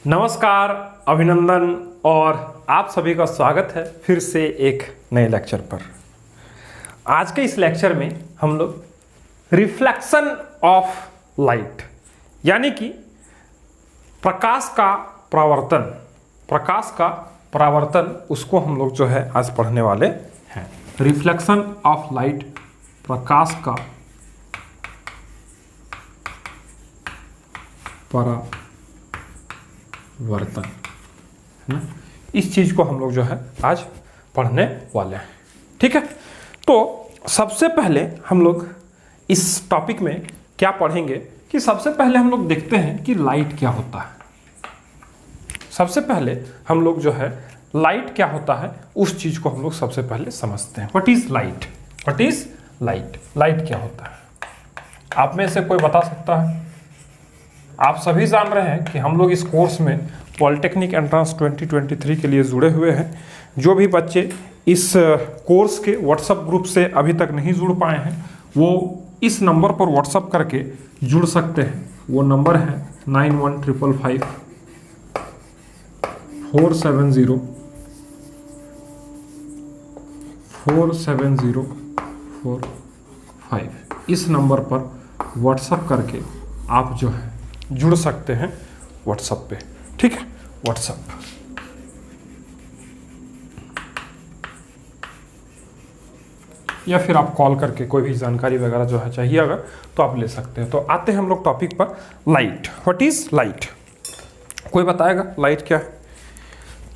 नमस्कार, अभिनंदन और आप सभी का स्वागत है फिर से एक नए लेक्चर पर। आज के इस लेक्चर में हम लोग रिफ्लेक्शन ऑफ लाइट यानी कि प्रकाश का परावर्तन उसको हम लोग जो है आज पढ़ने वाले हैं। रिफ्लेक्शन ऑफ लाइट, प्रकाश का परावर्तन, है ना। इस चीज को हम लोग जो है आज पढ़ने वाले हैं, ठीक है। तो सबसे पहले हम लोग इस टॉपिक में क्या पढ़ेंगे कि सबसे पहले हम लोग देखते हैं कि लाइट क्या होता है। सबसे पहले हम लोग जो है लाइट क्या होता है उस चीज को हम लोग सबसे पहले समझते हैं। What is light? What is light? Light क्या होता है? आप में से कोई बता सकता है? आप सभी जान रहे हैं कि हम लोग इस कोर्स में पॉलिटेक्निक एंट्रेंस 2023 के लिए जुड़े हुए हैं। जो भी बच्चे इस कोर्स के व्हाट्सएप ग्रुप से अभी तक नहीं जुड़ पाए हैं वो इस नंबर पर व्हाट्सएप करके जुड़ सकते हैं। वो नंबर है 91555470 47045। इस नंबर पर व्हाट्सएप करके आप जो है जुड़ सकते हैं व्हाट्सएप पे, ठीक है। व्हाट्सएप या फिर आप कॉल करके कोई भी जानकारी वगैरह जो है चाहिए अगर तो आप ले सकते हैं। तो आते हैं हम लोग टॉपिक पर, लाइट। What is light? कोई बताएगा लाइट क्या है?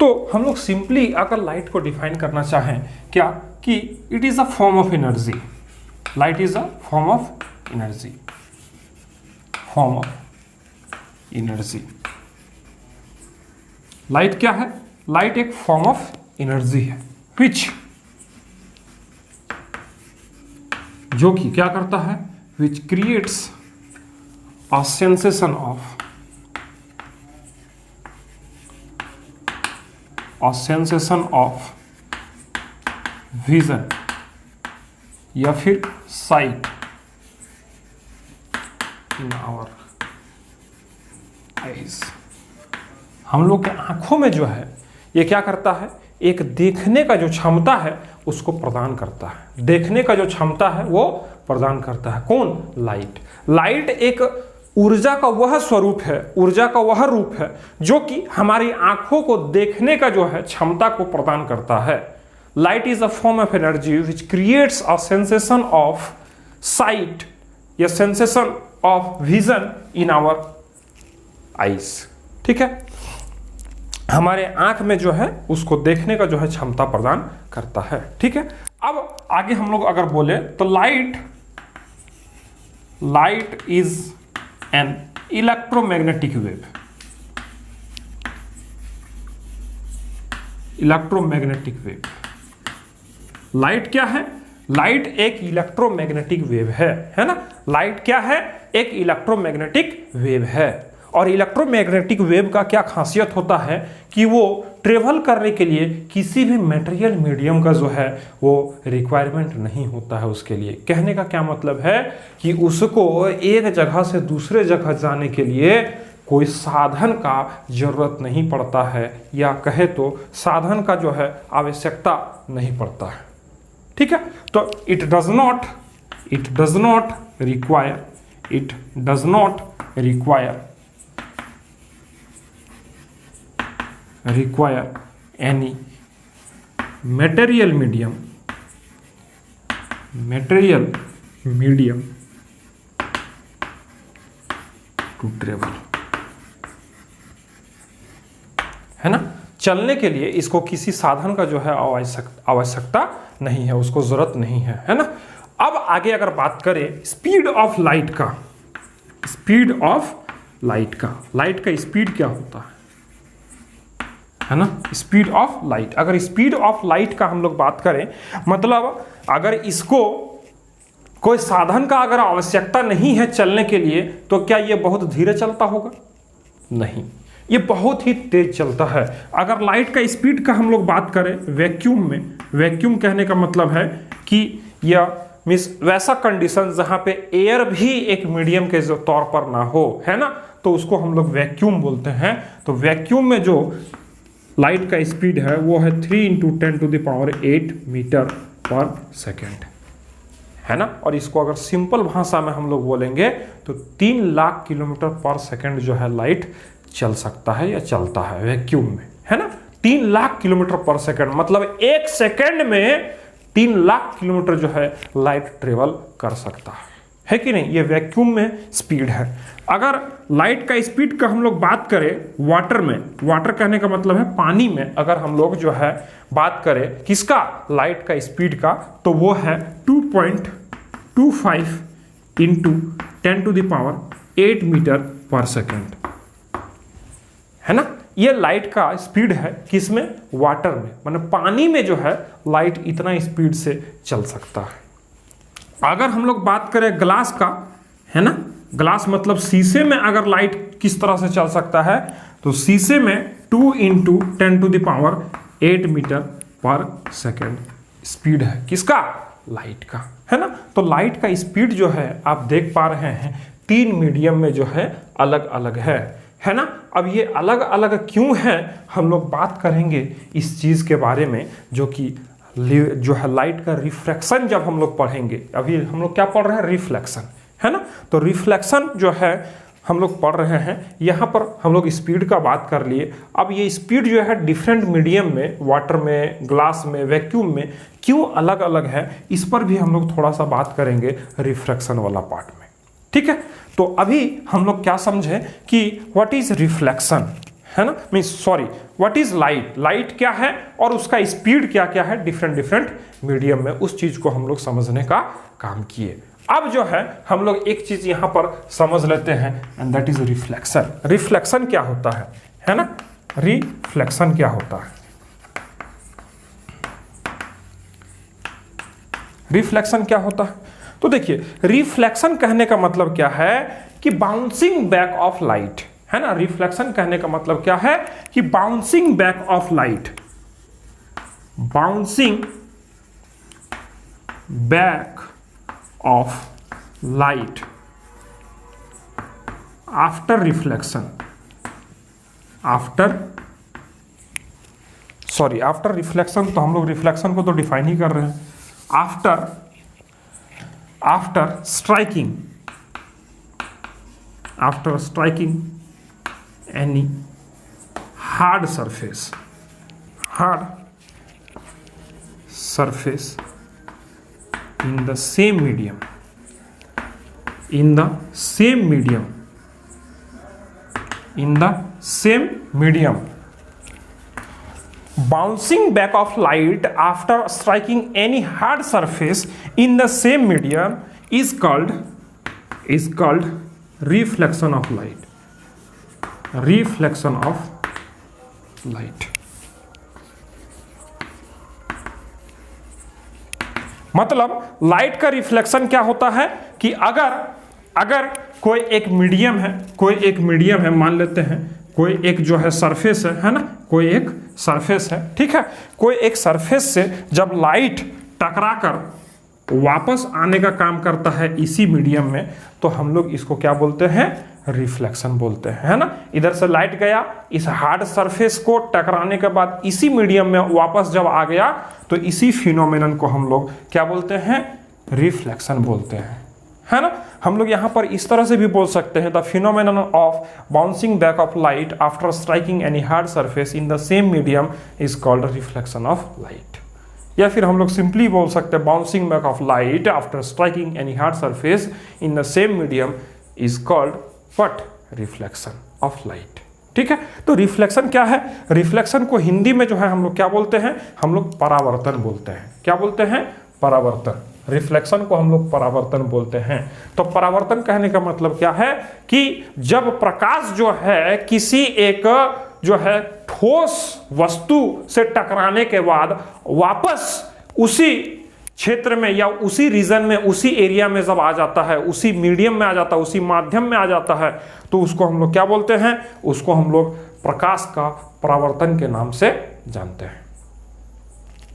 तो हम लोग सिंपली अगर लाइट को डिफाइन करना चाहें क्या कि it is a form of energy. Light is a form of energy, form of energy. Light क्या है? लाइट एक फॉर्म ऑफ एनर्जी है विच, जो कि क्या करता है, विच creates a sensation of vision या फिर साइट इन आवर आइज। हम लोग के आंखों में जो है ये क्या करता है, एक देखने का जो क्षमता है उसको प्रदान करता है। देखने का जो क्षमता है वो प्रदान करता है कौन? लाइट। लाइट एक ऊर्जा का वह स्वरूप है, ऊर्जा का वह रूप है जो कि हमारी आंखों को देखने का जो है क्षमता को प्रदान करता है। Light is a form of energy which creates a sensation of sight या sensation of vision in our eyes, ठीक है। हमारे आंख में जो है उसको देखने का जो है क्षमता प्रदान करता है, ठीक है। अब आगे हम लोग अगर बोले तो light is an electromagnetic wave. Electromagnetic wave, light क्या है? लाइट एक इलेक्ट्रोमैग्नेटिक वेव है ना। लाइट क्या है? एक इलेक्ट्रोमैग्नेटिक वेव है। और इलेक्ट्रोमैग्नेटिक वेव का क्या खासियत होता है कि वो ट्रेवल करने के लिए किसी भी मटेरियल मीडियम का जो है वो रिक्वायरमेंट नहीं होता है उसके लिए। कहने का क्या मतलब है कि उसको एक जगह से दूसरे जगह जाने के लिए कोई साधन का जरूरत नहीं पड़ता है, या कहे तो साधन का जो है आवश्यकता नहीं पड़ता है, ठीक है। तो it does not require any material medium to travel, है ना। चलने के लिए इसको किसी साधन का जो है आवश्यकता नहीं है, उसको जरूरत नहीं है ना। अब आगे अगर बात करें स्पीड ऑफ लाइट का, लाइट का स्पीड क्या होता है ना। स्पीड ऑफ लाइट, अगर स्पीड ऑफ लाइट का हम लोग बात करें, मतलब अगर इसको कोई साधन का अगर आवश्यकता नहीं है चलने के लिए तो क्या ये बहुत धीरे चलता होगा? नहीं, ये बहुत ही तेज चलता है। अगर लाइट का स्पीड का हम लोग बात करें वैक्यूम में, वैक्यूम कहने का मतलब है कि यह मीन्स वैसा कंडीशन जहां पे एयर भी एक मीडियम के जो तौर पर ना हो, है ना, तो उसको हम लोग वैक्यूम बोलते हैं। तो वैक्यूम में जो लाइट का स्पीड है वो है 3 × 10⁸ मीटर पर सेकेंड, है ना। और इसको अगर सिंपल भाषा में हम लोग बोलेंगे तो 3 लाख किलोमीटर पर सेकेंड जो है लाइट चल सकता है या चलता है वैक्यूम में, है ना। 3 लाख किलोमीटर पर सेकेंड मतलब 1 सेकेंड में 3 लाख किलोमीटर जो है लाइट ट्रेवल कर सकता है कि नहीं। ये वैक्यूम में स्पीड है। अगर लाइट का स्पीड का हम लोग बात करें वाटर में, वाटर कहने का मतलब है पानी में, अगर हम लोग जो है बात करें किसका, लाइट का स्पीड का, तो वो है 2.25 × 10⁸ मीटर पर सेकेंड, है ना। ये लाइट का स्पीड है किसमें, वाटर में, मतलब पानी में जो है लाइट इतना स्पीड से चल सकता है। अगर हम लोग बात करें ग्लास का, है ना, ग्लास मतलब शीशे में अगर लाइट किस तरह से चल सकता है, तो शीशे में 2 × 10⁸ मीटर पर सेकेंड स्पीड है किसका, लाइट का, है ना। तो लाइट का स्पीड जो है आप देख पा रहे हैं 3 मीडियम में जो है अलग अलग है ना। अब ये अलग अलग क्यों है हम लोग बात करेंगे इस चीज़ के बारे में, जो कि जो है लाइट का रिफ्रैक्शन जब हम लोग पढ़ेंगे। अभी हम लोग क्या पढ़ रहे हैं, रिफ्लेक्शन, है ना। तो रिफ्लेक्शन जो है हम लोग पढ़ रहे हैं, यहाँ पर हम लोग स्पीड का बात कर लिए। अब ये स्पीड जो है डिफरेंट मीडियम में, वाटर में, ग्लास में, वैक्यूम में क्यों अलग अलग है, इस पर भी हम लोग थोड़ा सा बात करेंगे रिफ्रैक्शन वाला पार्ट में, ठीक है। तो अभी हम लोग क्या समझे कि व्हाट इज रिफ्लेक्शन, है ना, mean sorry what is light, light क्या है और उसका स्पीड क्या क्या है डिफरेंट मीडियम में, उस चीज को हम लोग समझने का काम किए। अब जो है हम लोग एक चीज यहां पर समझ लेते हैं and that is reflection. Reflection क्या होता है ना, रिफ्लेक्शन क्या होता है, रिफ्लेक्शन क्या होता है। तो देखिए रिफ्लेक्शन कहने का मतलब क्या है कि बाउंसिंग बैक ऑफ लाइट, है ना। रिफ्लेक्शन कहने का मतलब क्या है कि bouncing back of light, bouncing back of light after reflection, after reflection, तो हम लोग रिफ्लेक्शन को तो डिफाइन ही कर रहे हैं। After striking any hard surface in the same medium, bouncing back of light after striking any hard surface in the same medium is called reflection of light। मतलब light का रिफ्लेक्शन क्या होता है कि अगर कोई एक मीडियम है, मान लेते हैं कोई एक जो है सरफेस है ना, कोई एक सरफेस है, ठीक है। कोई एक सरफेस से जब लाइट टकराकर वापस आने का काम करता है इसी मीडियम में, तो हम लोग इसको क्या बोलते हैं, रिफ्लेक्शन बोलते हैं, है ना। इधर से लाइट गया, इस हार्ड सरफेस को टकराने के बाद इसी मीडियम में वापस जब आ गया, तो इसी फिनोमेनन को हम लोग क्या बोलते हैं, रिफ्लेक्शन बोलते हैं, है ना। हम लोग यहाँ पर इस तरह से भी बोल सकते हैं, the phenomenon of bouncing back of light after striking any hard surface in the same medium is called reflection of light. या फिर हम लोग सिंपली बोल सकते हैं bouncing back of light after striking any hard surface in the same medium is called what, reflection of light, ठीक है। तो रिफ्लेक्शन क्या है, रिफ्लेक्शन को हिंदी में जो है हम लोग क्या बोलते हैं, हम लोग परावर्तन बोलते हैं। क्या बोलते हैं, परावर्तन। रिफ्लेक्शन को हम लोग परावर्तन बोलते हैं। तो परावर्तन कहने का मतलब क्या है कि जब प्रकाश जो है किसी एक जो है ठोस वस्तु से टकराने के बाद वापस उसी क्षेत्र में या उसी रीजन में, उसी एरिया में जब आ जाता है, उसी मीडियम में आ जाता है, उसी माध्यम में आ जाता है, तो उसको हम लोग क्या बोलते हैं, उसको हम लोग प्रकाश का परावर्तन के नाम से जानते हैं,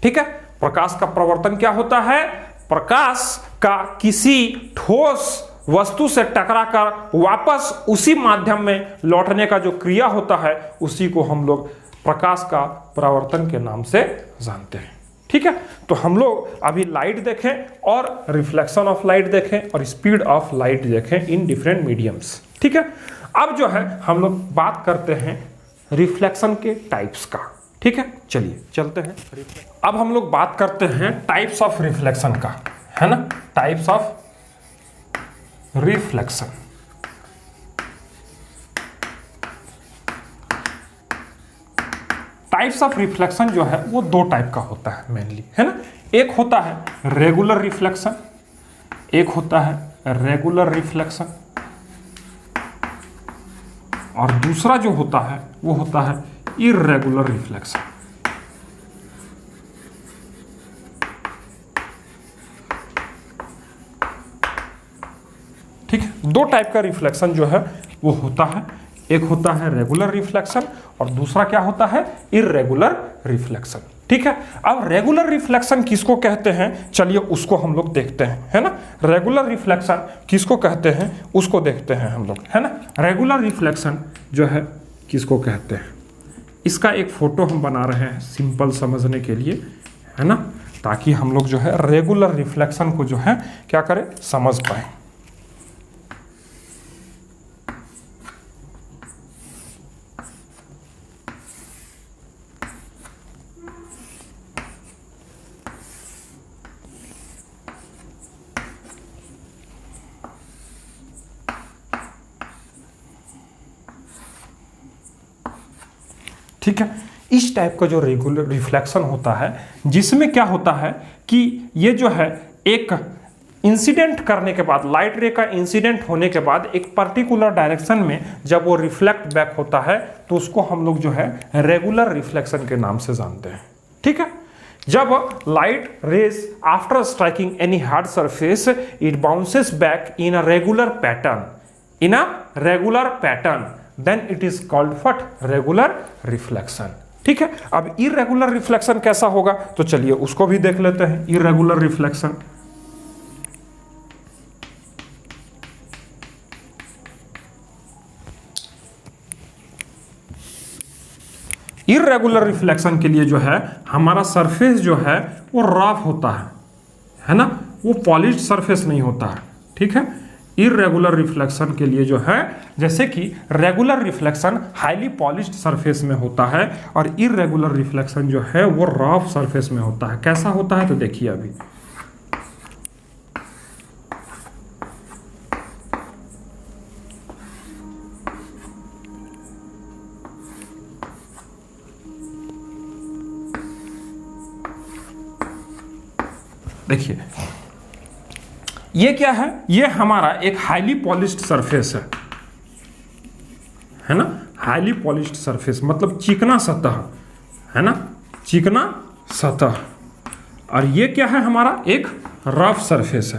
ठीक है। प्रकाश का परावर्तन क्या होता है प्रकाश का किसी ठोस वस्तु से टकराकर वापस उसी माध्यम में लौटने का जो क्रिया होता है उसी को हम लोग प्रकाश का परावर्तन के नाम से जानते हैं। ठीक है, तो हम लोग अभी लाइट देखें और रिफ्लेक्शन ऑफ लाइट देखें और स्पीड ऑफ लाइट देखें इन डिफरेंट मीडियम्स। ठीक है, अब जो है हम लोग बात करते हैं रिफ्लेक्शन के टाइप्स का। ठीक है, चलिए चलते हैं। अब हम लोग बात करते हैं टाइप्स ऑफ रिफ्लेक्शन का, है ना, types of reflection. Types of reflection जो है वो दो टाइप का होता है मेनली, है ना। एक होता है रेगुलर रिफ्लेक्शन, एक होता है रेगुलर रिफ्लेक्शन, और दूसरा जो होता है वो होता है इर्रेगुलर रिफ्लेक्शन। ठीक है, दो टाइप का रिफ्लेक्शन जो है वो होता है, एक होता है रेगुलर रिफ्लेक्शन और दूसरा क्या होता है, इर्रेगुलर रिफ्लेक्शन। ठीक है, अब रेगुलर रिफ्लेक्शन किसको कहते हैं, चलिए उसको हम लोग देखते हैं, है ना। रेगुलर रिफ्लेक्शन किसको कहते हैं उसको देखते हैं हम लोग, है ना। रेगुलर रिफ्लेक्शन जो है किसको कहते हैं, इसका एक फोटो हम बना रहे हैं सिंपल समझने के लिए, है ना, ताकि हम लोग जो है रेगुलर रिफ्लेक्शन को जो है क्या करें, समझ पाए। ठीक है, इस टाइप का जो रेगुलर रिफ्लेक्शन होता है जिसमें क्या होता है कि ये जो है एक इंसिडेंट करने के बाद, लाइट रे का इंसिडेंट होने के बाद एक पर्टिकुलर डायरेक्शन में जब वो रिफ्लेक्ट बैक होता है तो उसको हम लोग जो है रेगुलर रिफ्लेक्शन के नाम से जानते हैं। ठीक है, जब light rays after striking any hard surface it bounces back in a regular pattern, in a regular pattern, then it is called what, regular reflection. ठीक है, अब इरेगुलर रिफ्लेक्शन कैसा होगा तो चलिए उसको भी देख लेते हैं। इरेगुलर रिफ्लेक्शन, इरेगुलर रिफ्लेक्शन के लिए जो है हमारा सरफेस जो है वो रफ होता है ना, वो पॉलिश्ड सरफेस नहीं होता है। ठीक है, इरेगुलर रिफ्लेक्शन के लिए जो है, जैसे कि regular reflection highly polished surface में होता है और इरेगुलर रिफ्लेक्शन जो है वो रफ सरफेस में होता है। कैसा होता है तो देखिए अभी, देखिए ये क्या है, ये हमारा एक हाईली पॉलिश्ड सरफेस है ना, हाईली पॉलिश्ड सरफेस मतलब चिकना सतह, है ना, चिकना सतह। और ये क्या है, हमारा एक रफ सरफेस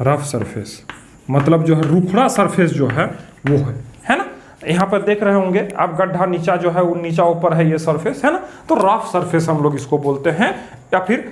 रफ सरफेस मतलब जो है रूखड़ा सरफेस जो है वो है ना। यहाँ पर देख रहे होंगे आप, गड्ढा नीचा जो है वो नीचा ऊपर है, ये सरफेस है ना, तो रफ सरफेस हम लोग इसको बोलते हैं। या फिर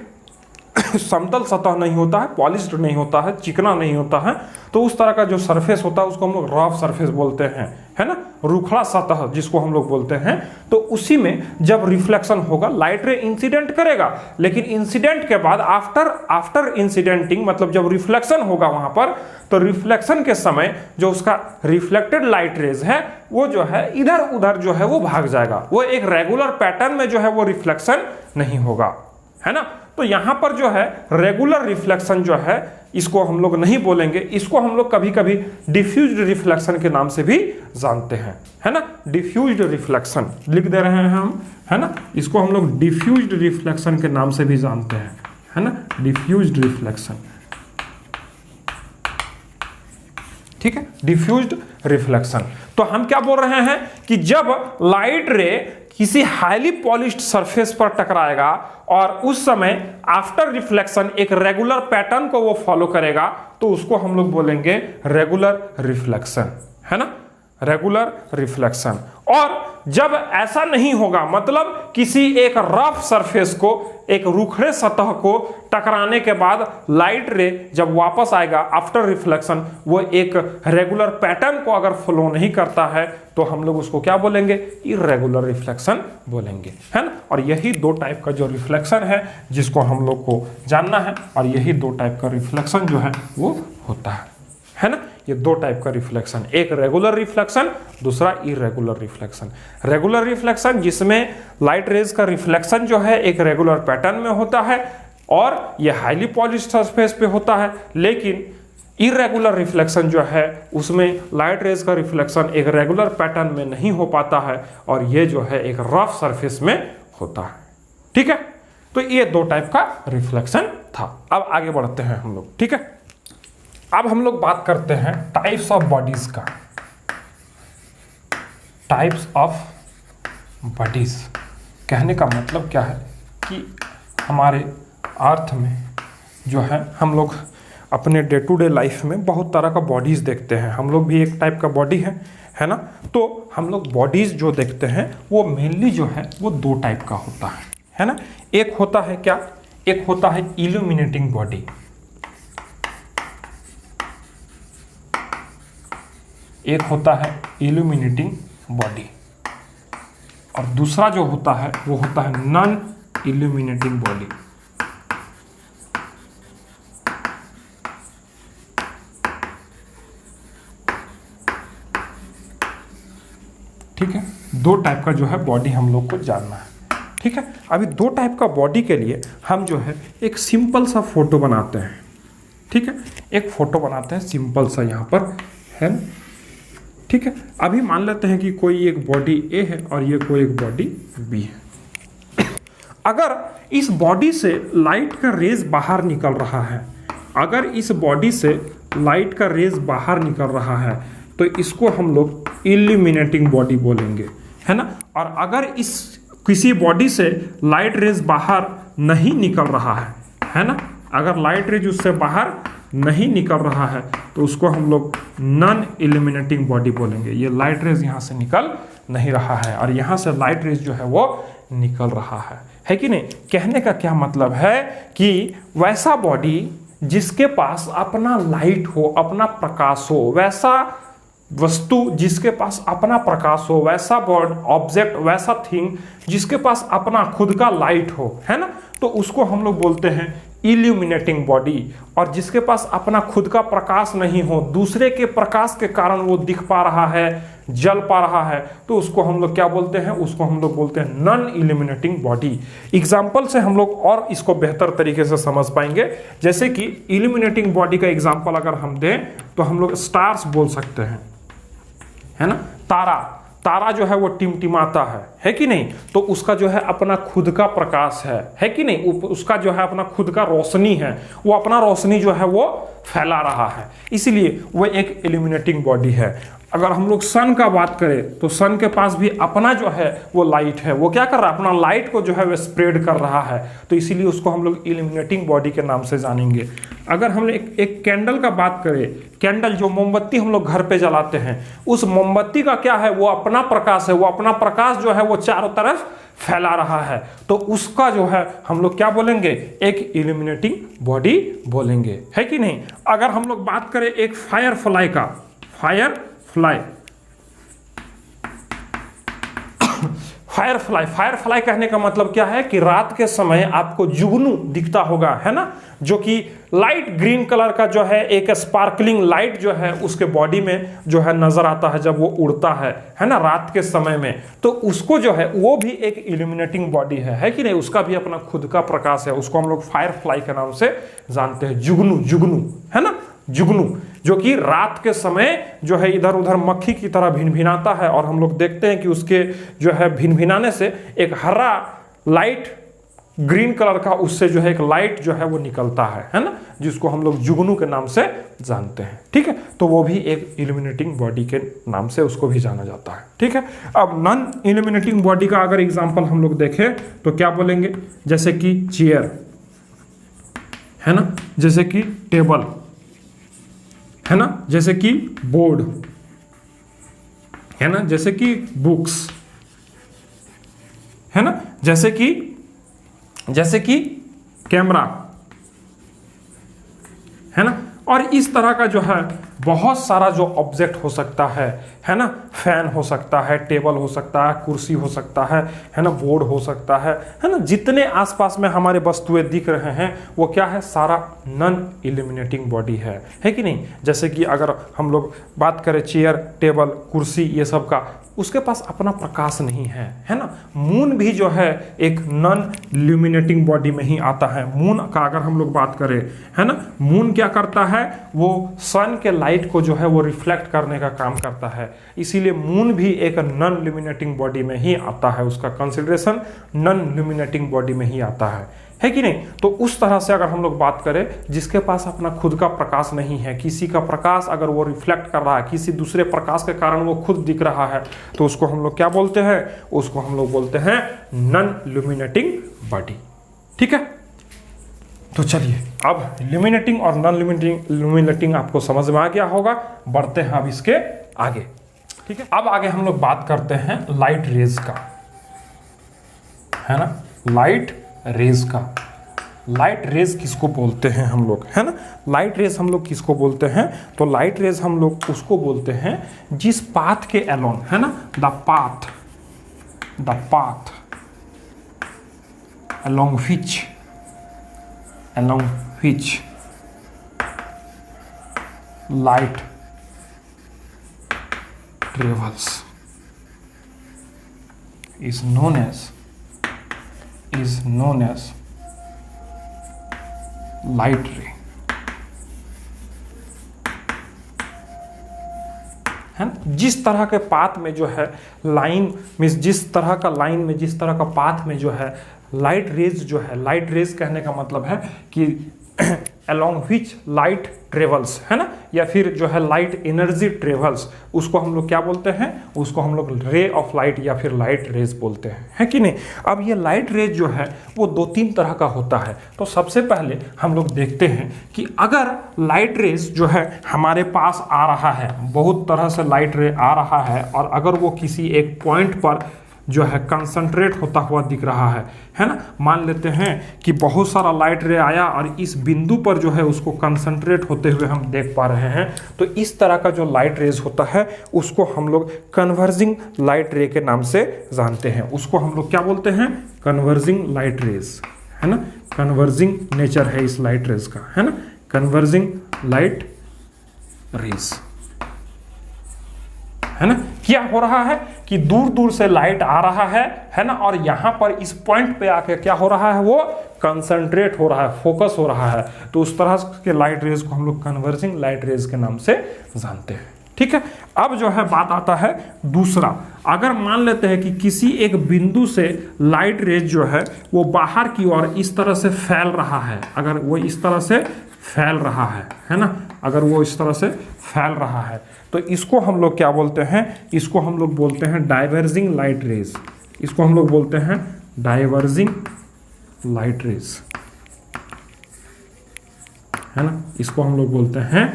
समतल सतह नहीं होता है, पॉलिश्ड नहीं होता है, चिकना नहीं होता है, तो उस तरह का जो सरफेस होता है उसको हम लोग रफ सरफेस बोलते हैं, है ना, रूखड़ा सतह जिसको हम लोग बोलते हैं। तो उसी में जब रिफ्लेक्शन होगा, लाइट रे इंसिडेंट करेगा, लेकिन इंसिडेंट के बाद आफ्टर इंसिडेंटिंग मतलब जब रिफ्लेक्शन होगा वहां पर, तो रिफ्लेक्शन के समय जो उसका रिफ्लेक्टेड लाइट रेज है वो जो है इधर उधर जो है वो भाग जाएगा, वो एक रेगुलर पैटर्न में जो है वो रिफ्लेक्शन नहीं होगा, है ना। तो यहां पर जो है रेगुलर रिफ्लेक्शन जो है इसको हम लोग नहीं बोलेंगे, इसको हम लोग कभी कभी डिफ्यूज्ड रिफ्लेक्शन के नाम से भी जानते हैं, है ना। डिफ्यूज्ड रिफ्लेक्शन लिख दे रहे हैं हम, है ना, इसको हम लोग डिफ्यूज्ड रिफ्लेक्शन के नाम से भी जानते हैं, है ना, डिफ्यूज्ड रिफ्लेक्शन। ठीक है, डिफ्यूज्ड रिफ्लेक्शन। तो हम क्या बोल रहे हैं कि जब लाइट रे किसी हाईली पॉलिश्ड सरफेस पर टकराएगा और उस समय आफ्टर रिफ्लेक्शन एक रेगुलर पैटर्न को वो फॉलो करेगा, तो उसको हम लोग बोलेंगे रेगुलर रिफ्लेक्शन, है ना, रेगुलर रिफ्लेक्शन। और जब ऐसा नहीं होगा, मतलब किसी एक रफ सरफेस को, एक रूखड़े सतह को टकराने के बाद लाइट रे जब वापस आएगा आफ्टर रिफ्लेक्शन, वो एक रेगुलर पैटर्न को अगर फॉलो नहीं करता है तो हम लोग उसको क्या बोलेंगे, इर्रेगुलर रिफ्लेक्शन बोलेंगे, है ना। और यही दो टाइप का जो रिफ्लेक्शन है जिसको हम लोग को जानना है, और यही दो टाइप का रिफ्लेक्शन जो है वो होता है ना। ये दो टाइप का रिफ्लेक्शन, एक रेगुलर रिफ्लेक्शन, दूसरा इरेगुलर रिफ्लेक्शन। रेगुलर रिफ्लेक्शन जिसमें लाइट रेज का रिफ्लेक्शन जो है एक रेगुलर पैटर्न में होता है और ये हाईली पॉलिश्ड सरफेस पे होता है, लेकिन इरेगुलर रिफ्लेक्शन जो है उसमें लाइट रेज का रिफ्लेक्शन एक रेगुलर पैटर्न में नहीं हो पाता है और ये जो है एक रफ सरफेस में होता है। ठीक है, तो ये दो टाइप का रिफ्लेक्शन था। अब आगे बढ़ते हैं हम लोग। ठीक है, अब हम लोग बात करते हैं टाइप्स ऑफ बॉडीज का। टाइप्स ऑफ बॉडीज कहने का मतलब क्या है कि हमारे अर्थ में जो है हम लोग अपने डे टू डे लाइफ में बहुत तरह का बॉडीज देखते हैं। हम लोग भी एक टाइप का बॉडी है ना। तो हम लोग बॉडीज जो देखते हैं वो मेनली जो है वो दो टाइप का होता है ना। एक होता है क्या, एक होता है इल्यूमिनेटिंग बॉडी, एक होता है इल्यूमिनेटिंग बॉडी, और दूसरा जो होता है वो होता है नॉन इल्यूमिनेटिंग बॉडी। ठीक है, दो टाइप का जो है बॉडी हम लोग को जानना है। ठीक है, अभी दो टाइप का बॉडी के लिए हम जो है एक सिंपल सा फोटो बनाते हैं। ठीक है, एक फोटो बनाते हैं सिंपल सा यहाँ पर है। ठीक है, अभी मान लेते हैं कि कोई एक बॉडी ए है और ये कोई एक बॉडी बी है। अगर इस बॉडी से लाइट का रेज बाहर निकल रहा है, अगर इस बॉडी से लाइट का रेज बाहर निकल रहा है तो इसको हम लोग इल्यूमिनेटिंग बॉडी बोलेंगे, है ना। और अगर इस किसी बॉडी से लाइट रेज बाहर नहीं निकल रहा है ना, अगर लाइट रेज उससे बाहर नहीं निकल रहा है तो उसको हम लोग नॉन इल्यूमिनेटिंग बॉडी बोलेंगे। ये लाइट रेज यहाँ से निकल नहीं रहा है और यहाँ से लाइट रेज जो है वो निकल रहा है कि नहीं। कहने का क्या मतलब है कि वैसा बॉडी जिसके पास अपना लाइट हो, अपना प्रकाश हो, वैसा वस्तु जिसके पास अपना प्रकाश हो, वैसा ऑब्जेक्ट, वैसा थिंग जिसके पास अपना खुद का लाइट हो, है ना, तो उसको हम लोग बोलते हैं इल्यूमिनेटिंग बॉडी। और जिसके पास अपना खुद का प्रकाश नहीं हो, दूसरे के प्रकाश के कारण वो दिख पा रहा है, जल पा रहा है, तो उसको हम लोग क्या बोलते हैं, उसको हम लोग बोलते हैं नॉन इल्यूमिनेटिंग बॉडी। एग्जाम्पल से हम लोग और इसको बेहतर तरीके से समझ पाएंगे। जैसे कि इल्यूमिनेटिंग बॉडी का एग्जाम्पल अगर हम दें तो हम लोग स्टार्स बोल सकते हैं, है ना। तारा जो है वो टिमटिमाता है कि नहीं, तो उसका जो है अपना खुद का प्रकाश है कि नहीं, उसका जो है अपना खुद का रोशनी है, वो अपना रोशनी जो है वो फैला रहा है, इसीलिए वो एक इल्यूमिनेटिंग बॉडी है। अगर हम लोग सन का बात करें तो सन के पास भी अपना जो है वो लाइट है, वो क्या कर रहा है, अपना लाइट को जो है वो स्प्रेड कर रहा है, तो इसीलिए उसको हम लोग इल्यूमिनेटिंग बॉडी के नाम से जानेंगे। अगर हम एक कैंडल का बात करें, कैंडल जो मोमबत्ती हम लोग घर पे जलाते हैं, उस मोमबत्ती का क्या है, वो अपना प्रकाश है, वो अपना प्रकाश जो है वो चारों तरफ फैला रहा है, तो उसका जो है हम लोग क्या बोलेंगे, एक इल्यूमिनेटिंग बॉडी बोलेंगे, है कि नहीं। अगर हम लोग बात करें एक फायर फ्लाई का, फायर फ्लाई कहने का मतलब क्या है कि रात के समय आपको जुगनू दिखता होगा, है ना, जो कि लाइट ग्रीन कलर का जो है एक स्पार्कलिंग लाइट जो है उसके बॉडी में जो है नजर आता है जब वो उड़ता है ना, रात के समय में, तो उसको जो है वो भी एक इल्यूमिनेटिंग बॉडी है कि नहीं, उसका भी अपना खुद का प्रकाश है, उसको हम लोग फायर फ्लाई के नाम से जानते हैं। जुगनू है ना, जुगनू जो कि रात के समय जो है इधर उधर मक्खी की तरह भिनभिनाता है, और हम लोग देखते हैं कि उसके जो है भिनभिनाने से एक हरा लाइट ग्रीन कलर का उससे जो है एक लाइट जो है वो निकलता है ना, जिसको हम लोग जुगनू के नाम से जानते हैं। ठीक है, तो वो भी एक इल्यूमिनेटिंग बॉडी के नाम से उसको भी जाना जाता है। ठीक है, अब नॉन इल्यूमिनेटिंग बॉडी का अगर एग्जाम्पल हम लोग देखें तो क्या बोलेंगे, जैसे कि चेयर है ना, जैसे कि टेबल है ना, जैसे कि बोर्ड है ना, जैसे कि बुक्स, है ना, जैसे कि कैमरा, है ना। और इस तरह का जो है बहुत सारा जो ऑब्जेक्ट हो सकता है ना, फैन हो सकता है, टेबल हो सकता है, कुर्सी हो सकता है ना, बोर्ड हो सकता है ना, जितने आसपास में हमारे वस्तुएं दिख रहे हैं वो क्या है, सारा नॉन इल्यूमिनेटिंग बॉडी है कि नहीं। जैसे कि अगर हम लोग बात करें चेयर, टेबल, कुर्सी, ये सब का, उसके पास अपना प्रकाश नहीं है ना। मून भी जो है एक नॉन ल्यूमिनेटिंग बॉडी में ही आता है। मून का अगर हम लोग बात करें, है ना, मून क्या करता है, वो सन के लाइट को जो है वो रिफ्लेक्ट करने का काम करता है, इसीलिए मून भी एक नॉन ल्यूमिनेटिंग बॉडी में ही आता है, उसका कंसिडरेशन नॉन ल्यूमिनेटिंग बॉडी में ही आता है कि नहीं। तो उस तरह से अगर हम लोग बात करें, जिसके पास अपना खुद का प्रकाश नहीं है, किसी का प्रकाश अगर वो रिफ्लेक्ट कर रहा है, किसी दूसरे प्रकाश के कारण वो खुद दिख रहा है, तो उसको हम लोग क्या बोलते हैं, उसको हम लोग बोलते हैं नॉन ल्यूमिनेटिंग बॉडी। ठीक है, तो चलिए अब ल्यूमिनेटिंग और नॉन ल्यूमिनेटिंग आपको समझ में आ गया होगा। बढ़ते हैं अब इसके आगे। ठीक है, अब आगे हम लोग बात करते हैं लाइट रेज का, है ना, लाइट रेज का। लाइट रेज किसको बोलते हैं हम लोग, है ना, लाइट रेज हम लोग किसको बोलते हैं, तो लाइट रेज हम लोग उसको बोलते हैं जिस पाथ के अलोंग, है ना, the path along which light travels is known as light ray, है ना। जिस तरह के पाथ में जो है लाइन में, जिस तरह का लाइन में, जिस तरह का पाथ में जो है लाइट रेज जो है, लाइट रेज कहने का मतलब है कि along which light travels, है ना, या फिर जो है लाइट एनर्जी ट्रेवल्स, उसको हम लोग क्या बोलते हैं, उसको हम लोग रे ऑफ लाइट या फिर लाइट रेज बोलते हैं, है कि नहीं। अब ये लाइट रेज जो है वो 2-3 तरह का होता है। तो सबसे पहले हम लोग देखते हैं कि अगर लाइट रेज जो है हमारे पास आ रहा है, बहुत तरह से लाइट रे आ रहा है, और अगर वो किसी एक पॉइंट पर जो है कंसंट्रेट होता हुआ दिख रहा है ना, मान लेते हैं कि बहुत सारा लाइट रे आया और इस बिंदु पर जो है उसको कंसंट्रेट होते हुए हम देख पा रहे हैं, तो इस तरह का जो लाइट रेज होता है उसको हम लोग कन्वर्जिंग लाइट रे के नाम से जानते हैं। उसको हम लोग क्या बोलते हैं, कन्वर्जिंग लाइट रेज, है ना, कन्वर्जिंग नेचर है इस लाइट रेज का, है ना, कन्वर्जिंग लाइट रेज, है ना। क्या हो रहा है कि दूर दूर से लाइट आ रहा है ना, और यहां पर इस पॉइंट पे आके क्या हो रहा है, वो कंसंट्रेट हो रहा है, फोकस हो रहा है, तो उस तरह के लाइट रेज को हम लोग कन्वर्जिंग लाइट रेज के नाम से जानते हैं। ठीक है, अब जो है बात आता है दूसरा, अगर मान लेते हैं कि किसी एक बिंदु से लाइट रेज जो है वो बाहर की ओर इस तरह से फैल रहा है, अगर वो इस तरह से फैल रहा है ना, अगर वो इस तरह से फैल रहा है, तो इसको हम लोग क्या बोलते हैं, इसको हम लोग बोलते हैं डाइवर्जिंग लाइट रेज, इसको हम लोग बोलते हैं डाइवर्जिंग लाइट रेज, है ना, इसको हम लोग बोलते हैं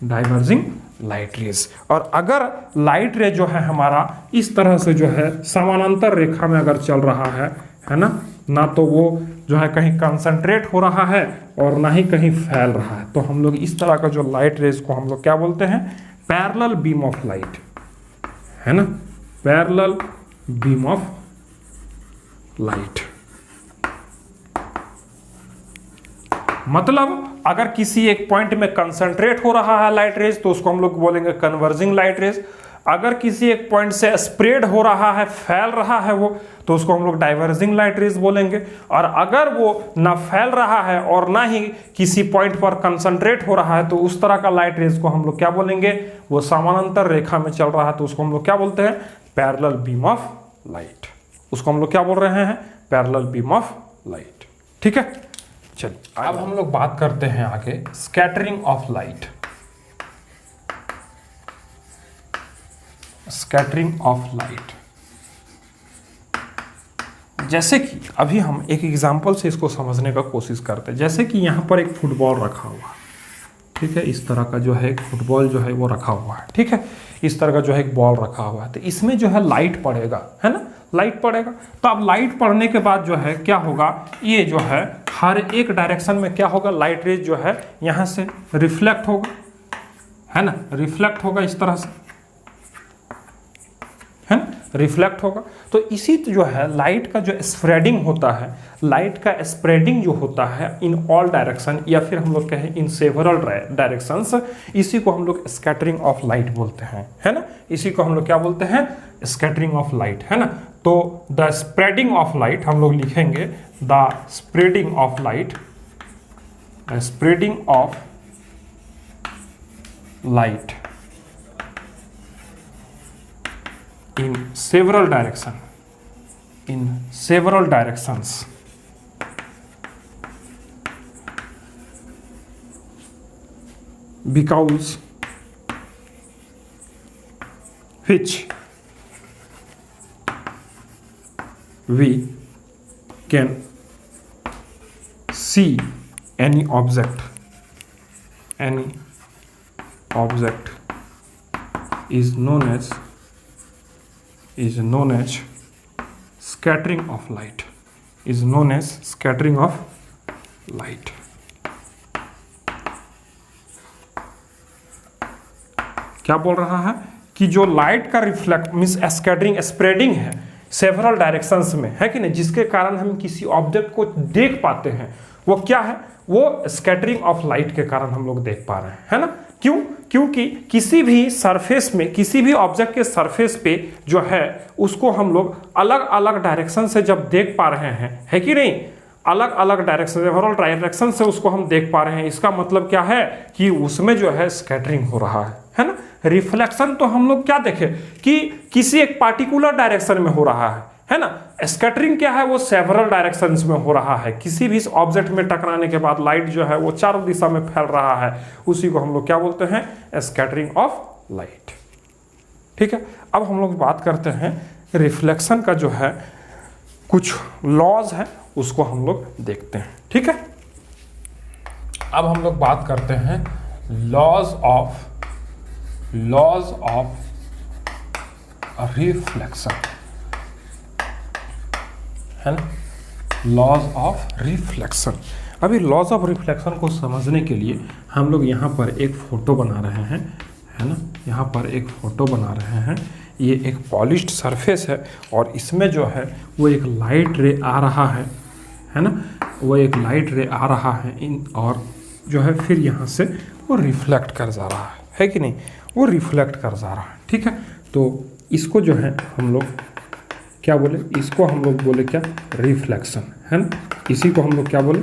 डाइवर्जिंग लाइट रेज। और अगर लाइट रे जो है हमारा इस तरह से जो है समानांतर रेखा में अगर चल रहा है ना तो वो जो है कहीं कंसंट्रेट हो रहा है और ना ही कहीं फैल रहा है, तो हम लोग इस तरह का जो लाइट रेज को हम लोग क्या बोलते हैं, पैरेलल बीम ऑफ लाइट, है ना, पैरेलल बीम ऑफ लाइट। मतलब अगर किसी एक पॉइंट में कंसंट्रेट हो रहा है लाइट रेज तो उसको हम लोग बोलेंगे कन्वर्जिंग लाइट रेज, अगर किसी एक पॉइंट से स्प्रेड हो रहा है, फैल रहा है वो, तो उसको हम लोग डाइवर्जिंग लाइट रेज बोलेंगे, और अगर वो ना फैल रहा है और ना ही किसी पॉइंट पर कंसंट्रेट हो रहा है तो उस तरह का लाइट रेज को हम लोग क्या बोलेंगे, वो समानांतर रेखा में चल रहा है तो उसको हम लोग क्या बोलते हैं, पैरेलल बीम ऑफ लाइट, उसको हम लोग क्या बोल रहे हैं, पैरेलल बीम ऑफ लाइट। ठीक है, चलिए अब हम लोग बात करते हैं आगे scattering of light, scattering of light. जैसे कि अभी हम एक एग्जांपल से इसको समझने का कोशिश करते हैं, जैसे कि यहां पर एक फुटबॉल रखा हुआ, ठीक है, इस तरह का जो है एक फुटबॉल जो है वो रखा हुआ है, ठीक है, इस तरह का जो है एक बॉल रखा हुआ है, तो इसमें जो है लाइट पड़ेगा, है ना, लाइट पड़ेगा। तो अब लाइट पड़ने के बाद जो है क्या होगा, ये जो है हर एक डायरेक्शन में क्या होगा, लाइट रेज जो है यहाँ से रिफ्लेक्ट होगा, है ना, रिफ्लेक्ट होगा इस तरह से, है ना, रिफ्लेक्ट होगा। तो इसी जो है लाइट का जो स्प्रेडिंग होता है, लाइट का स्प्रेडिंग जो होता है इन ऑल डायरेक्शन, या फिर हम लोग कहें इन सेवरल डायरेक्शंस, इसी को हम लोग स्कैटरिंग ऑफ लाइट बोलते हैं, है ना, इसी को हम लोग क्या बोलते हैं, स्कैटरिंग ऑफ लाइट, है ना। तो द स्प्रेडिंग ऑफ लाइट हम लोग लिखेंगे the spreading of light, the spreading of light in several directions because which we can see any object is known as scattering of light, is known as scattering of light। क्या बोल रहा है कि जो light का reflect means scattering spreading है several directions में, है कि नहीं, जिसके कारण हम किसी ऑब्जेक्ट को देख पाते हैं, वो क्या है, वो स्कैटरिंग ऑफ लाइट के कारण हम लोग देख पा रहे हैं, है ना। क्यों, क्योंकि किसी भी सरफेस में, किसी भी ऑब्जेक्ट के सरफेस पे जो है उसको हम लोग अलग अलग डायरेक्शन से जब देख पा रहे हैं, है कि नहीं, अलग अलग डायरेक्शन, सेवरल डायरेक्शन से उसको हम देख पा रहे हैं, इसका मतलब क्या है कि उसमें जो है स्कैटरिंग हो रहा है ना। रिफ्लेक्शन तो हम लोग क्या देखें कि किसी एक पार्टिकुलर डायरेक्शन में हो रहा है ना। स्कैटरिंग क्या है, वो सेवरल डायरेक्शंस में हो रहा है, किसी भी ऑब्जेक्ट में टकराने के बाद लाइट जो है वो चारों दिशा में फैल रहा है, उसी को हम लोग क्या बोलते हैं, स्कैटरिंग ऑफ लाइट, ठीक है। अब हम लोग बात करते हैं रिफ्लेक्शन का जो है कुछ लॉज है, उसको हम लोग देखते हैं, ठीक है। अब हम लोग बात करते हैं लॉज ऑफ रिफ्लेक्शन, है ना, लॉज ऑफ रिफ्लेक्शन। अभी लॉज ऑफ रिफ्लेक्शन को समझने के लिए हम लोग यहाँ पर एक फोटो बना रहे हैं, है ना, यहाँ पर एक फोटो बना रहे हैं। ये एक पॉलिश्ड सरफेस है और इसमें जो है वो एक लाइट रे आ रहा है ना, वो एक लाइट रे आ रहा है और जो है फिर यहाँ से वो रिफ्लेक्ट कर जा रहा है कि नहीं, वो रिफ्लेक्ट कर जा रहा है, ठीक है। तो इसको जो है हम लोग क्या बोले, इसको हम लोग बोले क्या, रिफ्लेक्शन, है ना, इसी को हम लोग क्या बोले,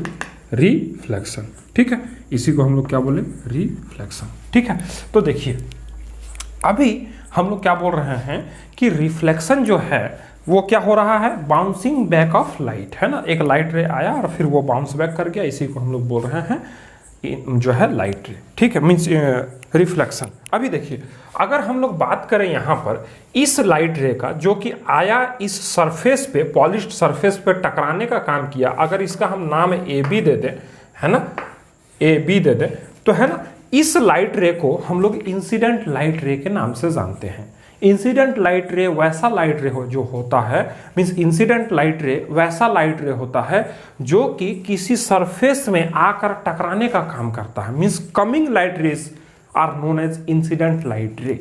रिफ्लेक्शन, ठीक है, इसी को हम लोग क्या बोले, रिफ्लेक्शन, ठीक है। तो देखिए अभी हम लोग क्या बोल रहे हैं कि रिफ्लेक्शन जो है वो क्या हो रहा है, बाउंसिंग बैक ऑफ लाइट, है ना, एक लाइट रे आया और फिर वो बाउंस बैक कर गया, इसी को हम लोग बोल रहे हैं जो है लाइट रे, ठीक है, मीन्स रिफ्लेक्शन। अभी देखिए अगर हम लोग बात करें यहाँ पर इस लाइट रे का जो कि आया इस सरफेस पे, पॉलिश्ड सरफेस पे टकराने का काम किया, अगर इसका हम नाम ए बी दे दें, है ना, ए बी दे दें, तो है ना, इस लाइट रे को हम लोग इंसिडेंट लाइट रे के नाम से जानते हैं। इंसिडेंट लाइट रे वैसा लाइट रे हो जो होता है, मीन्स इंसिडेंट लाइट रे वैसा लाइट रे होता है जो कि किसी सरफेस में आकर टकराने का काम करता है, means coming light rays are known as incident light ray,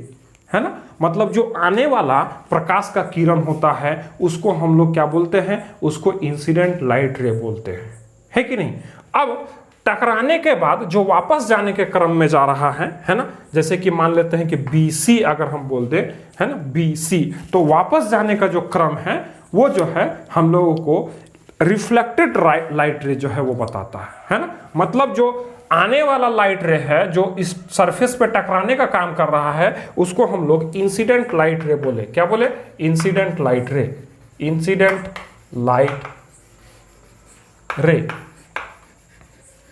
है ना। मतलब जो आने वाला प्रकाश का किरण होता है उसको हम लोग क्या बोलते हैं, उसको इंसिडेंट लाइट रे बोलते हैं, है कि नहीं। अब टकराने के बाद जो वापस जाने के क्रम में जा रहा है ना, जैसे कि मान लेते हैं कि BC अगर हम बोल दें, है ना, BC, तो वापस जाने का जो क्रम है वो जो है हम लोगों को रिफ्लेक्टेड लाइट रे जो है वो बताता है ना। मतलब जो आने वाला लाइट रे है जो इस सरफेस पे टकराने का काम कर रहा है उसको हम लोग इंसिडेंट लाइट रे बोले, क्या बोले, इंसिडेंट लाइट रे, इंसिडेंट लाइट रे,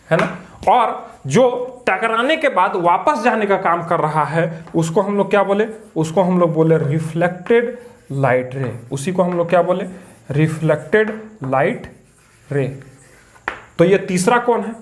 है ना। और जो टकराने के बाद वापस जाने का काम कर रहा है उसको हम लोग क्या बोले, उसको हम लोग बोले रिफ्लेक्टेड लाइट रे, उसी को हम लोग क्या बोले, रिफ्लेक्टेड लाइट रे। तो ये तीसरा कौन है,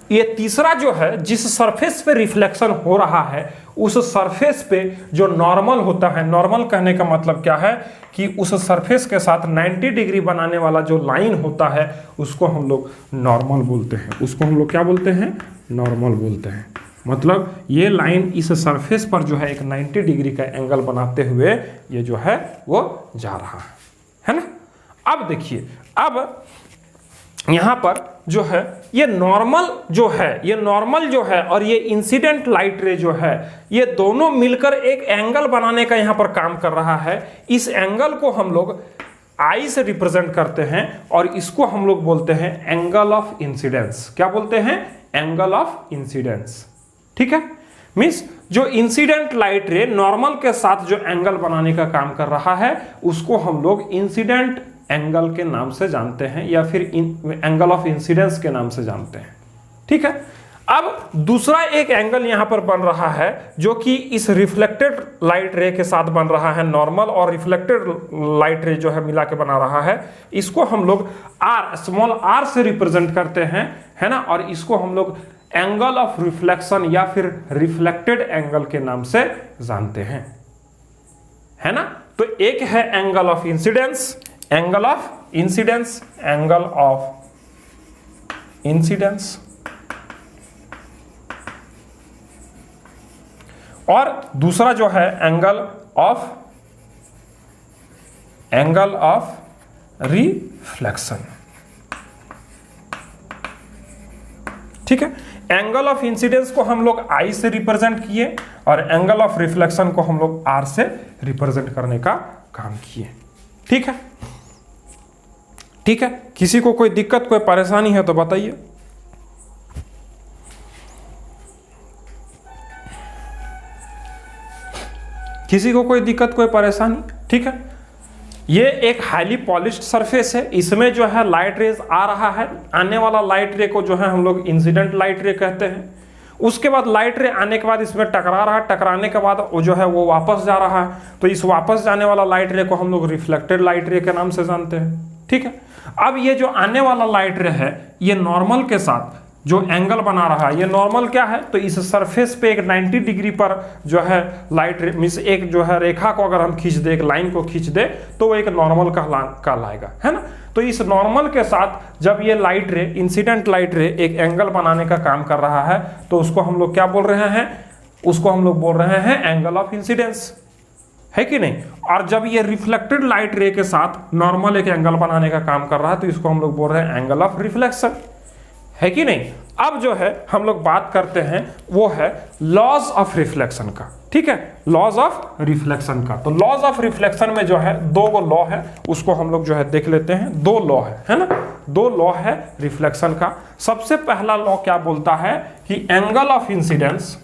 ये तीसरा जो है जिस सरफेस पे रिफ्लेक्शन हो रहा है उस सरफेस पे जो नॉर्मल होता है, नॉर्मल कहने का मतलब क्या है कि उस सरफेस के साथ 90 डिग्री बनाने वाला जो लाइन होता है उसको हम लोग नॉर्मल बोलते हैं। उसको हम लोग क्या बोलते हैं? नॉर्मल बोलते हैं। मतलब ये लाइन इस सरफेस पर जो है एक 90 डिग्री का एंगल बनाते हुए ये जो है वो जा रहा है ना। अब देखिए, अब यहां पर जो है ये नॉर्मल जो है और ये इंसिडेंट लाइट रे जो है ये दोनों मिलकर एक एंगल बनाने का यहां पर काम कर रहा है। इस एंगल को हम लोग आई से रिप्रेजेंट करते हैं और इसको हम लोग बोलते हैं एंगल ऑफ इंसिडेंस। क्या बोलते हैं? Angle of incidence. ठीक है, मीन्स जो इंसिडेंट लाइट रे नॉर्मल के साथ जो एंगल बनाने का काम कर रहा है उसको हम लोग इंसिडेंट एंगल के नाम से जानते हैं या फिर एंगल ऑफ इंसिडेंस के नाम से जानते हैं। ठीक है, अब दूसरा एक एंगल यहां पर बन रहा है जो कि इस रिफ्लेक्टेड लाइट रे के साथ बन रहा है। नॉर्मल और रिफ्लेक्टेड लाइट रे जो है मिला के बना रहा है। इसको हम लोग आर, स्मॉल आर से रिप्रेजेंट करते हैं, है ना। और इसको हम लोग एंगल ऑफ रिफ्लेक्शन या फिर रिफ्लेक्टेड एंगल के नाम से जानते हैं, है ना। तो एक है angle of incidence, angle of incidence, angle of incidence, और दूसरा जो है एंगल ऑफ रिफ्लेक्शन। ठीक है, एंगल ऑफ इंसिडेंस को हम लोग आई से रिप्रेजेंट किए और एंगल ऑफ रिफ्लेक्शन को हम लोग आर से रिप्रेजेंट करने का काम किए। ठीक है, ठीक है, किसी को कोई दिक्कत, कोई परेशानी है तो बताइए। किसी को कोई दिक्कत, कोई परेशानी? ठीक है, ये एक हाईली पॉलिश्ड सरफेस है, इसमें जो है लाइट रेज आ रहा है। आने वाला लाइट रे को जो है हम लोग इंसिडेंट लाइट रे कहते हैं। उसके बाद लाइट रे आने के बाद इसमें टकरा रहा है, टकराने के बाद वो जो है वो वापस जा रहा है, तो इस वापस जाने वाला लाइट रे को हम लोग रिफ्लेक्टेड लाइट रे के नाम से जानते हैं। ठीक है, अब ये जो आने वाला लाइट रे है ये नॉर्मल के साथ जो एंगल बना रहा है, ये नॉर्मल क्या है? तो इस सरफेस पे एक 90 डिग्री पर जो है लाइट रे, मीन्स एक जो है रेखा को अगर हम खींच दे, एक लाइन को खींच दे तो वो एक नॉर्मल कहलाएगा, है ना। तो इस नॉर्मल के साथ जब ये लाइट रे, इंसिडेंट लाइट रे एक एंगल बनाने का काम कर रहा है तो उसको हम लोग क्या बोल रहे हैं? उसको हम लोग बोल रहे हैं एंगल ऑफ इंसिडेंस, है कि नहीं। और जब ये रिफ्लेक्टेड लाइट रे के साथ नॉर्मल एक एंगल बनाने का काम कर रहा है तो इसको हम लोग बोल रहे हैं एंगल ऑफ रिफ्लेक्शन, है कि नहीं। अब जो है हम लोग बात करते हैं वो है लॉज ऑफ रिफ्लेक्शन का। ठीक है, लॉज ऑफ रिफ्लेक्शन का। तो लॉज ऑफ रिफ्लेक्शन में जो है दो गो लॉ है, उसको हम लोग जो है देख लेते हैं। दो लॉ है ना, दो लॉ है रिफ्लेक्शन का। सबसे पहला लॉ क्या बोलता है कि angle of incidence,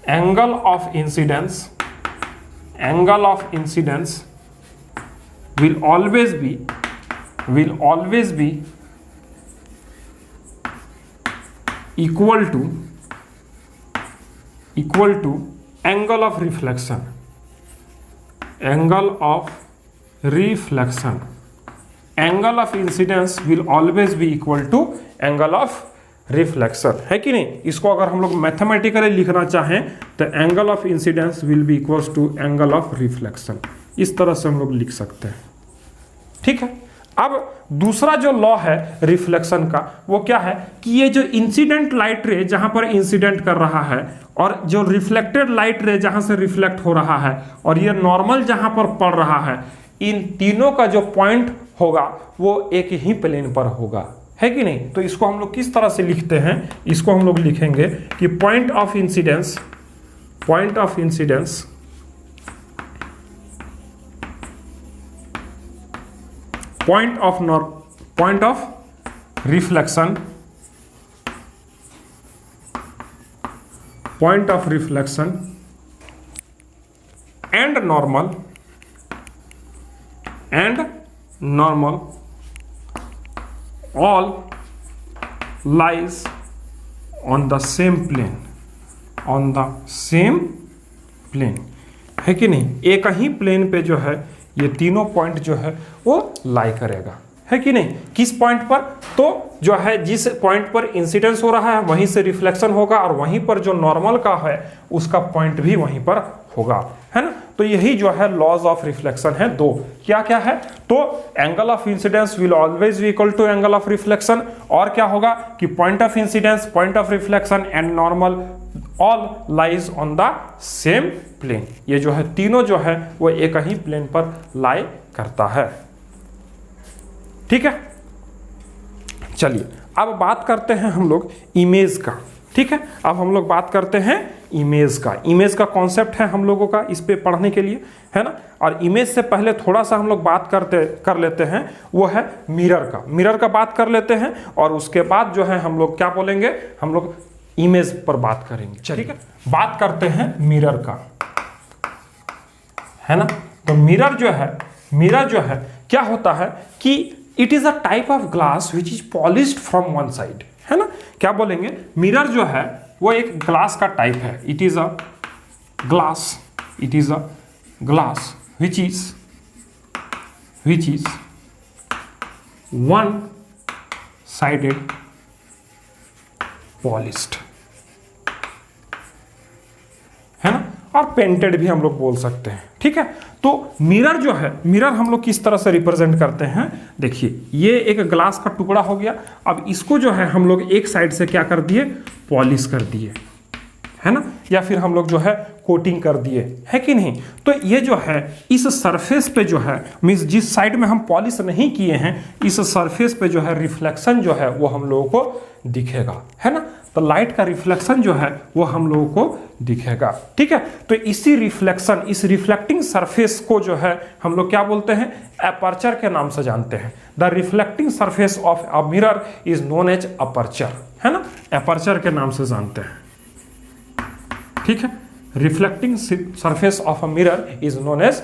angle of incidence, angle of incidence will always be equal to angle of reflection, angle of reflection, angle of incidence will always be equal to angle of reflection, है कि नहीं। इसको अगर हम लोग mathematically लिखना चाहें तो angle of incidence will be equals to angle of reflection, इस तरह से हम लोग लिख सकते हैं। ठीक है, अब दूसरा जो लॉ है रिफ्लेक्शन का वो क्या है कि ये जो इंसिडेंट लाइट रे जहां पर इंसिडेंट कर रहा है और जो रिफ्लेक्टेड लाइट रे जहां से रिफ्लेक्ट हो रहा है और ये नॉर्मल जहां पर पड़ रहा है, इन तीनों का जो पॉइंट होगा वो एक ही प्लेन पर होगा, है कि नहीं। तो इसको हम लोग किस तरह से लिखते हैं? इसको हम लोग लिखेंगे कि point of incidence, point of incidence point of reflection, point of reflection and normal all lies on the same plane, on the same plane, है कि नहीं। एक ही प्लेन पे जो है ये तीनों पॉइंट जो है वो लाई करेगा, है कि नहीं, किस पॉइंट पर, तो जो है जिस पॉइंट पर इंसिडेंस हो रहा है वहीं से रिफ्लेक्शन होगा और वहीं पर जो नॉर्मल का है उसका पॉइंट भी वहीं पर होगा, है ना। तो यही जो है लॉज ऑफ रिफ्लेक्शन है दो, क्या क्या है, तो angle of incidence will always be equal to angle of reflection, और क्या होगा कि point of incidence, point of reflection and normal all lies on the same plane. ये जो है तीनों जो है वो एक ही प्लेन पर लाई करता है, ठीक है। चलिए अब बात करते हैं हम लोग इमेज का, ठीक है। अब हम लोग बात करते हैं इमेज का। इमेज का कॉन्सेप्ट है हम लोगों का इस पे पढ़ने के लिए, है ना। और इमेज से पहले थोड़ा सा हम लोग बात कर लेते हैं, वो है मिरर का। मिरर का बात कर लेते हैं और उसके बाद जो है हम लोग क्या बोलेंगे, हम लोग इमेज पर बात करेंगे, ठीक है। बात करते हैं मिरर का, है ना। तो मिरर जो है क्या होता है कि it is a type of glass which is polished from one side, है ना। क्या बोलेंगे, मिरर जो है वो एक ग्लास का टाइप है। It is a glass which is one sided polished, है ना, और पेंटेड भी हम लोग बोल सकते हैं, ठीक है। तो मिरर जो है, मिरर हम लोग किस तरह से रिप्रेजेंट करते हैं, देखिए ये एक ग्लास का टुकड़ा हो गया, अब इसको जो है हम लोग एक साइड से क्या कर दिए, पॉलिश कर दिए, है ना, या फिर हम लोग जो है कोटिंग कर दिए, है कि नहीं। तो ये जो है इस सरफेस पे जो है, मीन्स जिस साइड में हम पॉलिश नहीं किए हैं, इस सरफेस पे जो है रिफ्लेक्शन जो है वो हम लोगों को दिखेगा, है ना। तो लाइट का रिफ्लेक्शन जो है वो हम लोगों को दिखेगा, ठीक है। तो इसी रिफ्लेक्शन, इस रिफ्लेक्टिंग सरफेस को जो है हम लोग क्या बोलते हैं, एपर्चर के नाम से जानते हैं। The reflecting surface of a mirror is known as aperture, है ना, एपर्चर के नाम से जानते हैं, ठीक है। Reflecting surface of a mirror is known as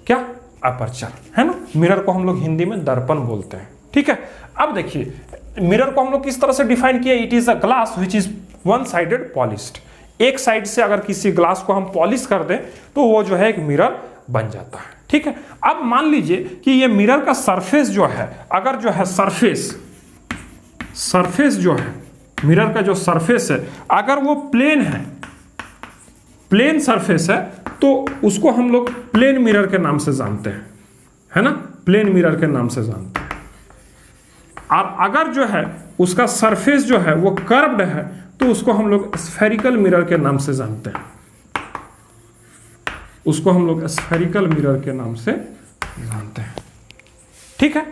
what, aperture, है ना। मिरर को हम लोग हिंदी में दर्पण बोलते हैं, ठीक है। अब देखिए मिरर को हम लोग किस तरह से डिफाइन किया, it is a glass which is one sided polished. एक साइड से अगर किसी ग्लास को हम पॉलिश कर दें तो वो जो है एक मिरर बन जाता है, ठीक है। अब मान लीजिए कि ये मिरर का सरफेस जो है, अगर जो है सरफेस जो है मिरर का जो सरफेस है, अगर वो प्लेन है, प्लेन सरफेस है, तो उसको हम लोग प्लेन मिरर के नाम से जानते हैं, है ना, प्लेन मिरर के नाम से जानते हैं। और अगर जो है उसका सरफेस जो है वो कर्व्ड है तो उसको हम लोग स्फेरिकल मिरर के नाम से जानते हैं, उसको हम लोग स्फेरिकल मिरर के नाम से जानते हैं, ठीक है।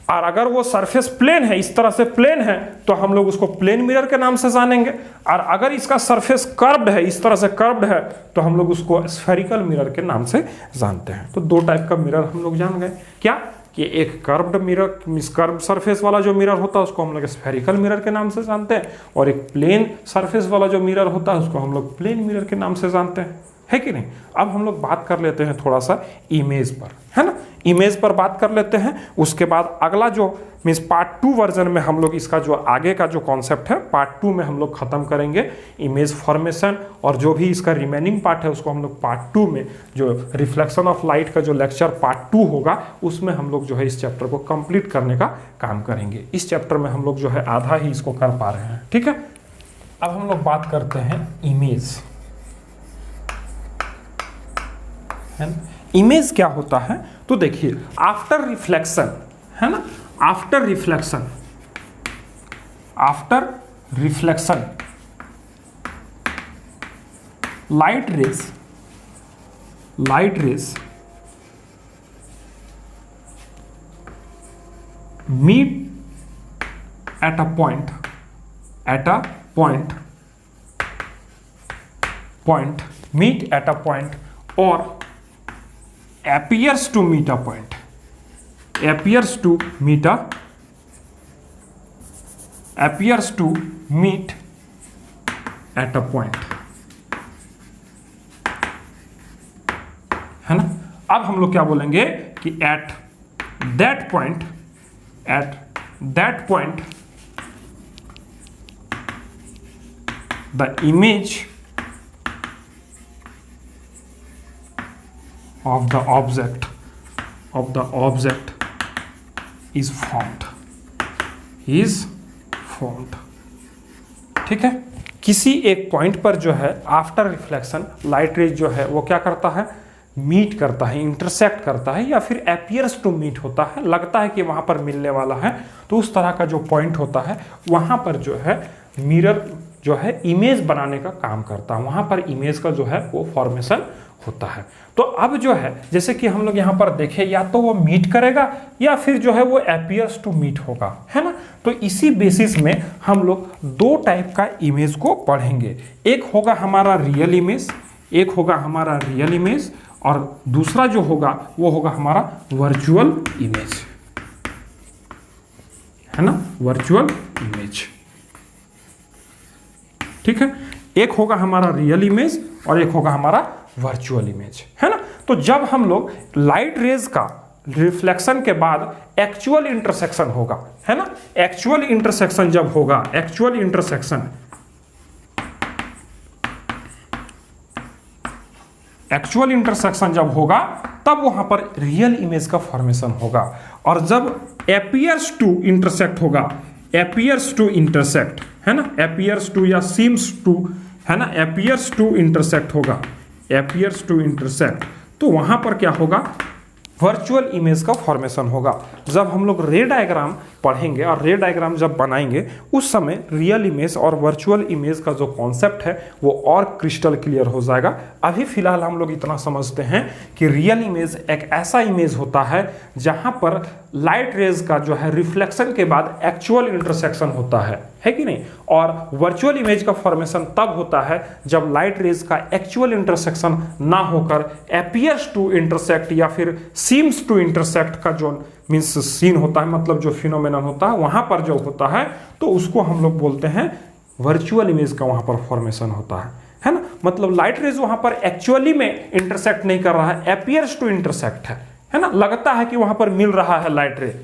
और अगर वो सरफेस प्लेन है, इस तरह से प्लेन है, तो हम लोग उसको प्लेन मिरर के नाम से जानेंगे। और अगर इसका सरफेस कर्व्ड है, इस तरह से कर्व्ड है, तो हम लोग उसको स्फेरिकल मिरर के नाम से जानते हैं। तो दो टाइप का मिरर हम लोग जान गए, क्या कि एक कर्व्ड मिरर, कर्व सरफेस वाला जो मिरर होता है उसको हम लोग स्फेरिकल मिरर के नाम से जानते हैं, और एक प्लेन सरफेस वाला जो मिरर होता है उसको हम लोग प्लेन मिरर के नाम से जानते हैं, है कि नहीं। अब हम लोग बात कर लेते हैं थोड़ा सा इमेज पर, है ना, इमेज पर बात कर लेते हैं। उसके बाद अगला जो मीन्स पार्ट 2 वर्जन में हम लोग इसका जो आगे का जो कॉन्सेप्ट है पार्ट 2 में हम लोग खत्म करेंगे इमेज फॉर्मेशन, और जो भी इसका रिमेनिंग पार्ट है उसको हम लोग पार्ट 2 में, जो रिफ्लेक्शन ऑफ लाइट का जो लेक्चर पार्ट 2 होगा उसमें हम लोग जो है इस चैप्टर को कंप्लीट करने का काम करेंगे। इस चैप्टर में हम लोग जो है आधा ही इसको कर पा रहे हैं, ठीक है। अब हम लोग बात करते हैं इमेज, है ना। इमेज क्या होता है, तो देखिए आफ्टर रिफ्लेक्शन, है ना, after reflection light rays meet at a point meet at a point or appears to meet a point, appears to meet at a point, है ना। अब हम लोग क्या बोलेंगे कि at that point the image of the object is formed. ठीक है, किसी एक पॉइंट पर जो है आफ्टर रिफ्लेक्शन लाइट रेज जो है वो क्या करता है, मीट करता है, इंटरसेक्ट करता है, या फिर अपीयर्स टू मीट होता है, लगता है कि वहां पर मिलने वाला है। तो उस तरह का जो पॉइंट होता है वहां पर जो है मिरर जो है इमेज बनाने का काम करता है, वहां पर इमेज का जो है वो फॉर्मेशन होता है। तो अब जो है जैसे कि हम लोग यहाँ पर देखें, या तो वो मीट करेगा या फिर जो है वो अपीयर्स टू मीट होगा, है ना। तो इसी बेसिस में हम लोग दो टाइप का इमेज को पढ़ेंगे। एक होगा हमारा रियल इमेज, और दूसरा जो होगा वो होगा हमारा वर्चुअल इमेज, है ना, वर्चुअल इमेज। ठीक है, एक होगा हमारा रियल इमेज और एक होगा हमारा वर्चुअल इमेज, है ना। तो जब हम लोग लाइट रेज का रिफ्लेक्शन के बाद एक्चुअल इंटरसेक्शन होगा, है ना, एक्चुअल इंटरसेक्शन जब होगा, एक्चुअल इंटरसेक्शन जब होगा तब वहां पर रियल इमेज का फॉर्मेशन होगा। और जब अपीयर्स टू इंटरसेक्ट होगा, अपीयर्स टू इंटरसेक्ट, है ना, अपीयर्स टू या सीम्स टू, है ना, अपीयर्स टू इंटरसेक्ट होगा, अपीयर्स टू इंटरसेक्ट, तो वहां पर क्या होगा, वर्चुअल इमेज का फॉर्मेशन होगा। जब हम लोग रे डायग्राम पढ़ेंगे और रे डायग्राम जब बनाएंगे उस समय रियल इमेज और वर्चुअल इमेज का जो कॉन्सेप्ट है वो और क्रिस्टल क्लियर हो जाएगा। अभी फिलहाल हम लोग इतना समझते हैं कि रियल इमेज एक ऐसा इमेज होता है जहां पर लाइट रेज का जो है रिफ्लेक्शन के बाद एक्चुअल इंटरसेक्शन होता है कि नहीं। और वर्चुअल इमेज का फॉर्मेशन तब होता है जब लाइट रेज का एक्चुअल इंटरसेक्शन ना होकर अपीयर्स टू इंटरसेक्ट या फिर सीम्स टू इंटरसेक्ट का जो मीन्स सीन होता है, मतलब जो फिनोमेनन होता है वहां पर जो होता है तो उसको हम लोग बोलते हैं वर्चुअल इमेज का वहां पर फॉर्मेशन होता है ना। मतलब लाइट रेज वहां पर एक्चुअली में इंटरसेक्ट नहीं कर रहा है, अपीयर्स टू इंटरसेक्ट है ना, लगता है कि वहां पर मिल रहा है लाइट रे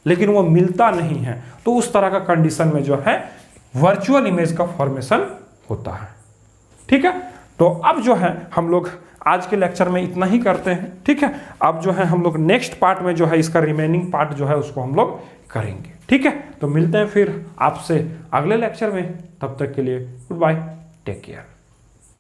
लेकिन वो मिलता नहीं है। तो उस तरह का कंडीशन में जो है वर्चुअल इमेज का फॉर्मेशन होता है। ठीक है, तो अब जो है हम लोग आज के लेक्चर में इतना ही करते हैं। ठीक है, अब जो है हम लोग नेक्स्ट पार्ट में जो है इसका रिमेनिंग पार्ट जो है उसको हम लोग करेंगे। ठीक है, तो मिलते हैं फिर आपसे अगले लेक्चर में, तब तक के लिए गुड बाय, टेक केयर।